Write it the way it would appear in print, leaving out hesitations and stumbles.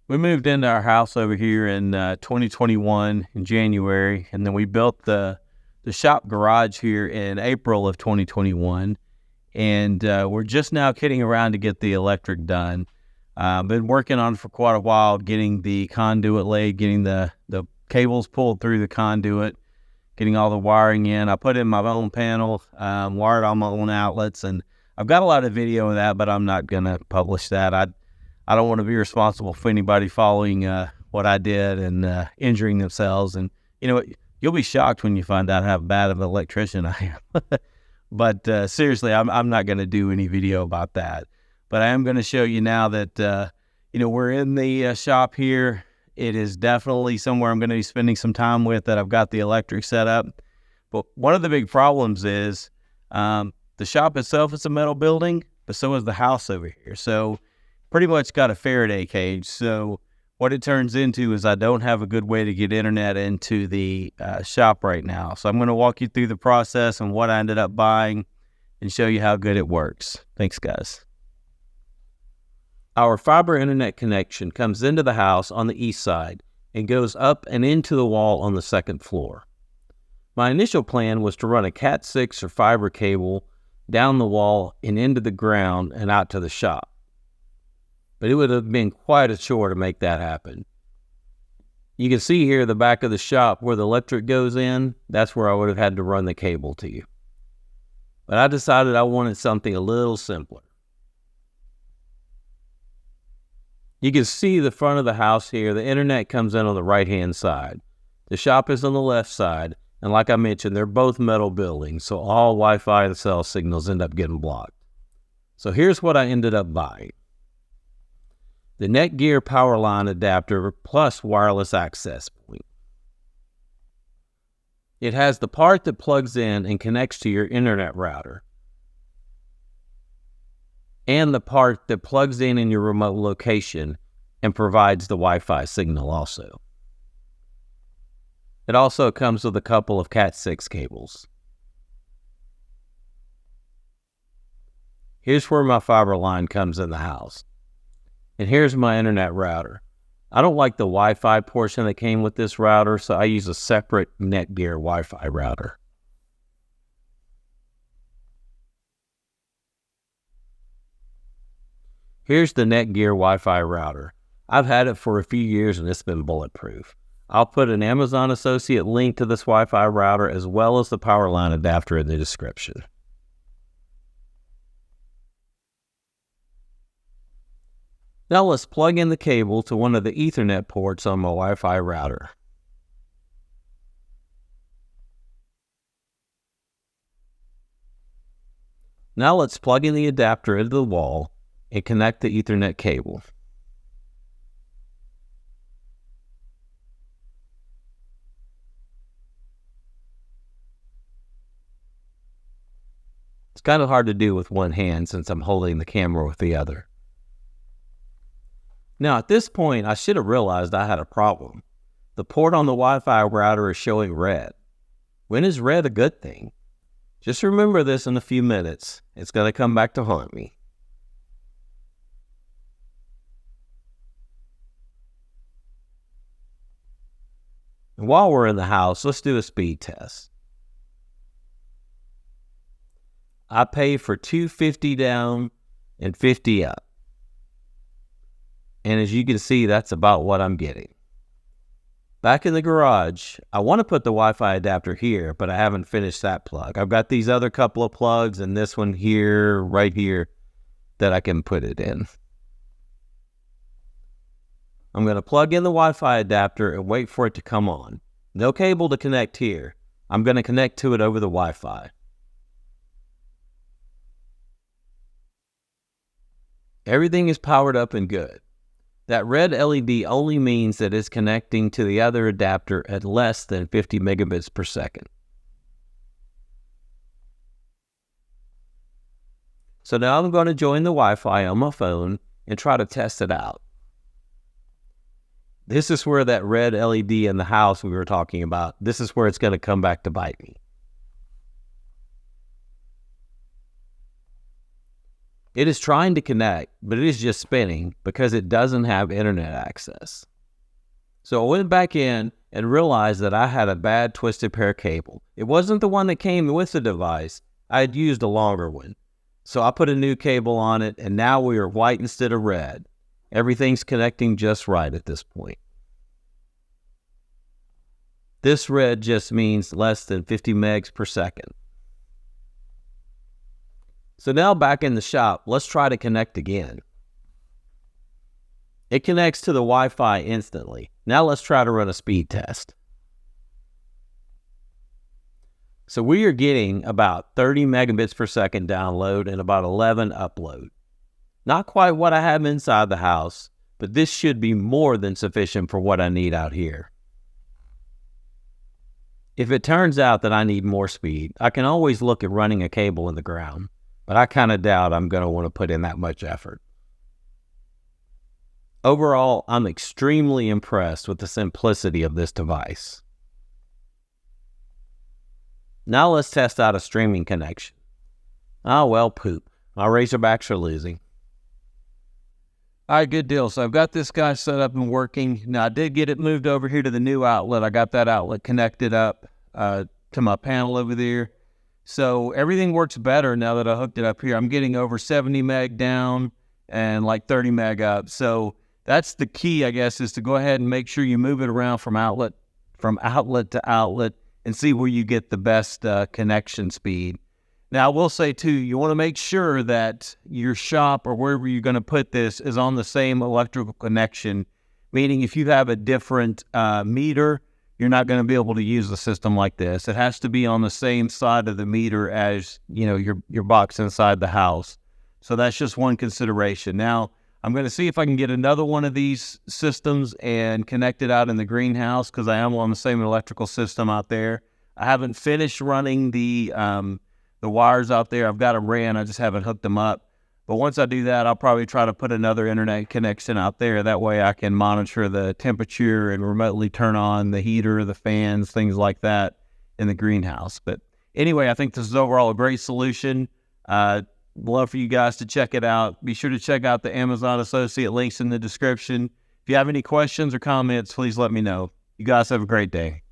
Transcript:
We moved into our house over here in 2021 in January, and then we built the shop garage here in April of 2021, and we're just now getting around to get the electric done. Been working on it for quite a while, getting the conduit laid, getting the cables pulled through the conduit, getting all the wiring in. I put in my own panel, wired all my own outlets, and I've got a lot of video of that, but I'm not going to publish that. I don't want to be responsible for anybody following what I did and injuring themselves. And, you'll be shocked when you find out how bad of an electrician I am. But seriously, I'm not going to do any video about that. But I am going to show you now that, we're in the shop here. It is definitely somewhere I'm going to be spending some time with, that I've got the electric set up. But one of the big problems is the shop itself is a metal building, but so is the house over here. So pretty much got a Faraday cage. So what it turns into is I don't have a good way to get internet into the shop right now. So I'm going to walk you through the process and what I ended up buying and show you how good it works. Thanks, guys. Our fiber internet connection comes into the house on the east side and goes up and into the wall on the second floor. My initial plan was to run a Cat 6 or fiber cable down the wall and into the ground and out to the shop. But it would have been quite a chore to make that happen. You can see here the back of the shop where the electric goes in. That's where I would have had to run the cable to you. But I decided I wanted something a little simpler. You can see the front of the house here. The internet comes in on the right-hand side. The shop is on the left side. And like I mentioned, they're both metal buildings, so all Wi-Fi and cell signals end up getting blocked. So here's what I ended up buying. The NETGEAR Powerline adapter plus wireless access point. It has the part that plugs in and connects to your internet router, and the part that plugs in your remote location and provides the Wi-Fi signal also. It also comes with a couple of Cat 6 cables. Here's where my fiber line comes in the house. And here's my internet router. I don't like the Wi-Fi portion that came with this router, so I use a separate NETGEAR Wi-Fi router. Here's the NETGEAR Wi-Fi router. I've had it for a few years and it's been bulletproof. I'll put an Amazon associate link to this Wi-Fi router as well as the Powerline adapter in the description. Now let's plug in the cable to one of the Ethernet ports on my Wi-Fi router. Now let's plug in the adapter into the wall and connect the Ethernet cable. It's kind of hard to do with one hand since I'm holding the camera with the other. Now at this point, I should have realized I had a problem. The port on the Wi-Fi router is showing red. When is red a good thing? Just remember this in a few minutes. It's going to come back to haunt me. And while we're in the house, let's do a speed test. I pay for 250 down and 50 up. And as you can see, that's about what I'm getting. Back in the garage, I want to put the Wi-Fi adapter here, but I haven't finished that plug. I've got these other couple of plugs and this one here, right here, that I can put it in. I'm going to plug in the Wi-Fi adapter and wait for it to come on. No cable to connect here. I'm going to connect to it over the Wi-Fi. Everything is powered up and good. That red LED only means that it's connecting to the other adapter at less than 50 megabits per second. So now I'm going to join the Wi-Fi on my phone and try to test it out. This is where that red LED in the house we were talking about, this is where it's going to come back to bite me. It is trying to connect, but it is just spinning because it doesn't have internet access. So I went back in and realized that I had a bad twisted pair cable. It wasn't the one that came with the device. I had used a longer one. So I put a new cable on it, and now we are white instead of red. Everything's connecting just right at this point. This red just means less than 50 megs per second. So now back in the shop, let's try to connect again. It connects to the Wi-Fi instantly. Now let's try to run a speed test. So we are getting about 30 megabits per second download and about 11 upload. Not quite what I have inside the house, but this should be more than sufficient for what I need out here. If it turns out that I need more speed, I can always look at running a cable in the ground, but I kind of doubt I'm going to want to put in that much effort. Overall, I'm extremely impressed with the simplicity of this device. Now let's test out a streaming connection. Oh, well, poop. My Razorbacks are losing. All right, good deal. So I've got this guy set up and working. Now, I did get it moved over here to the new outlet. I got that outlet connected up to my panel over there. So everything works better now that I hooked it up here. I'm getting over 70 meg down and like 30 meg up. So that's the key, I guess, is to go ahead and make sure you move it around from outlet to outlet and see where you get the best connection speed. Now, I will say, too, you want to make sure that your shop or wherever you're going to put this is on the same electrical connection, meaning if you have a different meter, you're not going to be able to use the system like this. It has to be on the same side of the meter as, your box inside the house. So that's just one consideration. Now, I'm going to see if I can get another one of these systems and connect it out in the greenhouse because I am on the same electrical system out there. I haven't finished running the wires out there. I've got them ran. I just haven't hooked them up. But once I do that, I'll probably try to put another internet connection out there. That way I can monitor the temperature and remotely turn on the heater, the fans, things like that in the greenhouse. But anyway, I think this is overall a great solution. Love for you guys to check it out. Be sure to check out the Amazon Associate links in the description. If you have any questions or comments, please let me know. You guys have a great day.